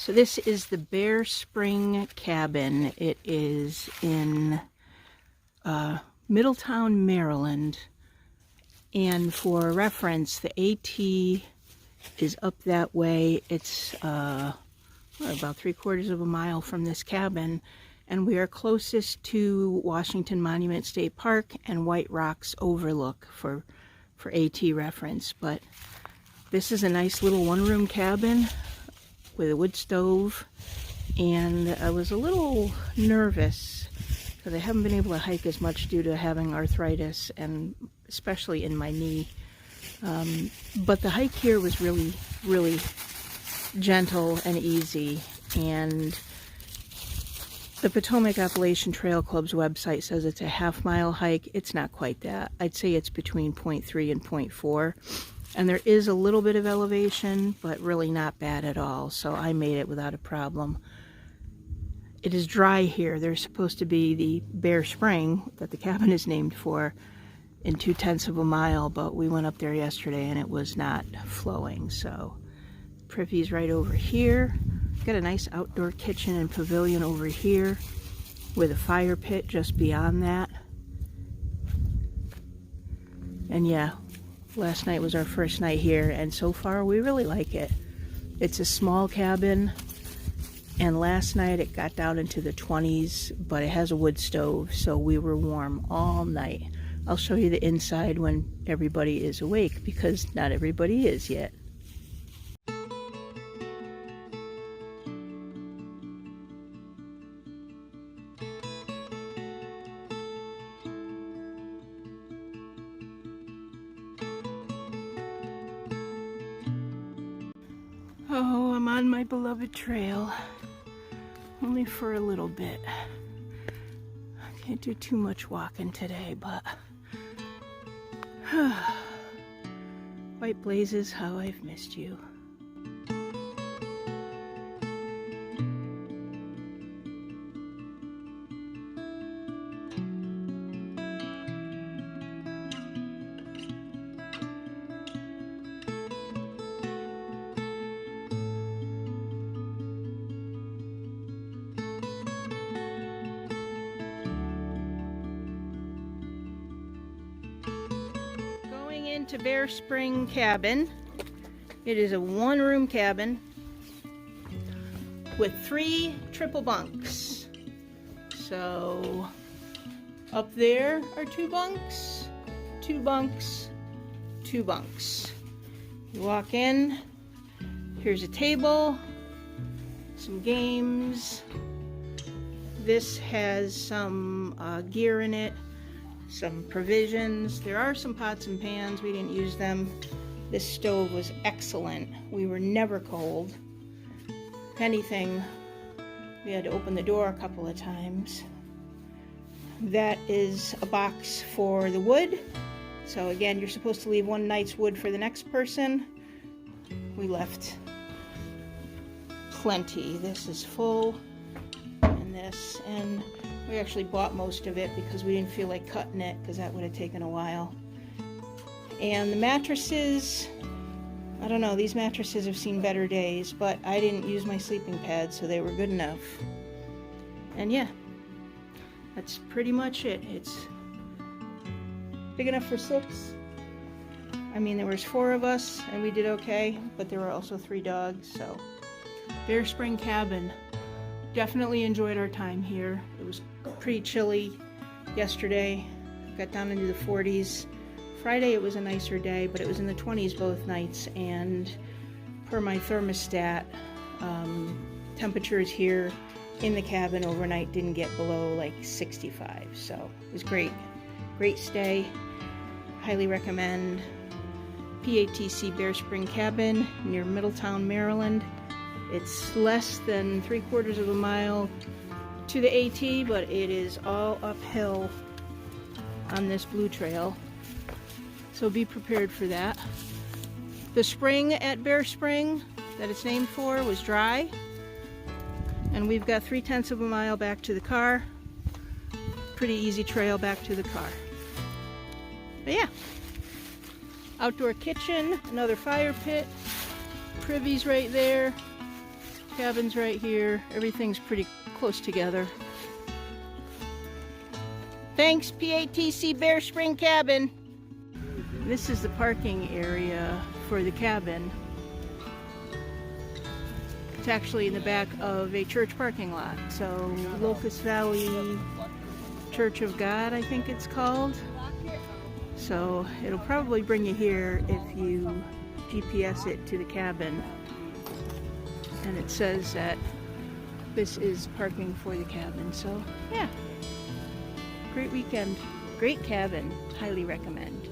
So this is the Bear Spring Cabin. It is in Middletown, Maryland. And for reference, the AT is up that way. It's about 3/4 of a mile from this cabin. And we are closest to Washington Monument State Park and White Rocks Overlook for AT reference. But this is a nice little one-room cabin with a wood stove, and I was a little nervous because I haven't been able to hike as much due to having arthritis, and especially in my knee. But the hike here was really, really gentle and easy, and the Potomac Appalachian Trail Club's website says it's a half-mile hike. It's not quite that. I'd say it's between 0.3 and 0.4. And there is a little bit of elevation, but really not bad at all. So I made it without a problem. It is dry here. There's supposed to be the Bear Spring that the cabin is named for in 0.2 of a mile, but we went up there yesterday and it was not flowing. So privy's right over here. Got a nice outdoor kitchen and pavilion over here with a fire pit just beyond that. And yeah, last night was our first night here, and so far we really like it. It's a small cabin, and last night it got down into the 20s, but it has a wood stove, so we were warm all night. I'll show you the inside when everybody is awake, because not everybody is yet. Oh, I'm on my beloved trail, only for a little bit. I can't do too much walking today, but white blazes, how I've missed you. To Bear Spring Cabin. It is a one-room cabin with 3 triple bunks. So up there are 2 bunks, 2 bunks, 2 bunks. You walk in, here's a table, some games. This has some gear in it, some provisions. There are some pots and pans. We didn't use them. This stove was excellent. We were never cold. If anything, we had to open the door a couple of times. That is a box for the wood. So again, you're supposed to leave one night's wood for the next person. We left plenty. This is full, and this, and we actually bought most of it because we didn't feel like cutting it, because that would have taken a while. And the mattresses, I don't know, these mattresses have seen better days, but I didn't use my sleeping pads, so they were good enough. And yeah, that's pretty much it. It's big enough for 6. I mean, there was 4 of us and we did okay, but there were also 3 dogs. So Bear Spring Cabin. Definitely enjoyed our time here. It was pretty chilly yesterday. Got down into the 40s. Friday it was a nicer day, but it was in the 20s both nights, and per my thermostat, temperatures here in the cabin overnight didn't get below like 65, so it was great. Great stay. Highly recommend. PATC Bear Spring Cabin near Middletown, Maryland. It's less than 3/4 of a mile to the AT, but it is all uphill on this blue trail. So be prepared for that. The spring at Bear Spring that it's named for was dry. And we've got 0.3 of a mile back to the car. Pretty easy trail back to the car. But yeah, outdoor kitchen, another fire pit, privy's right there. Cabin's right here. Everything's pretty close together. Thanks, PATC Bear Spring Cabin. This is the parking area for the cabin. It's actually in the back of a church parking lot. So Locust Valley Church of God, I think it's called. So it'll probably bring you here if you GPS it to the cabin. And it says that this is parking for the cabin. So yeah, great weekend, great cabin, highly recommend.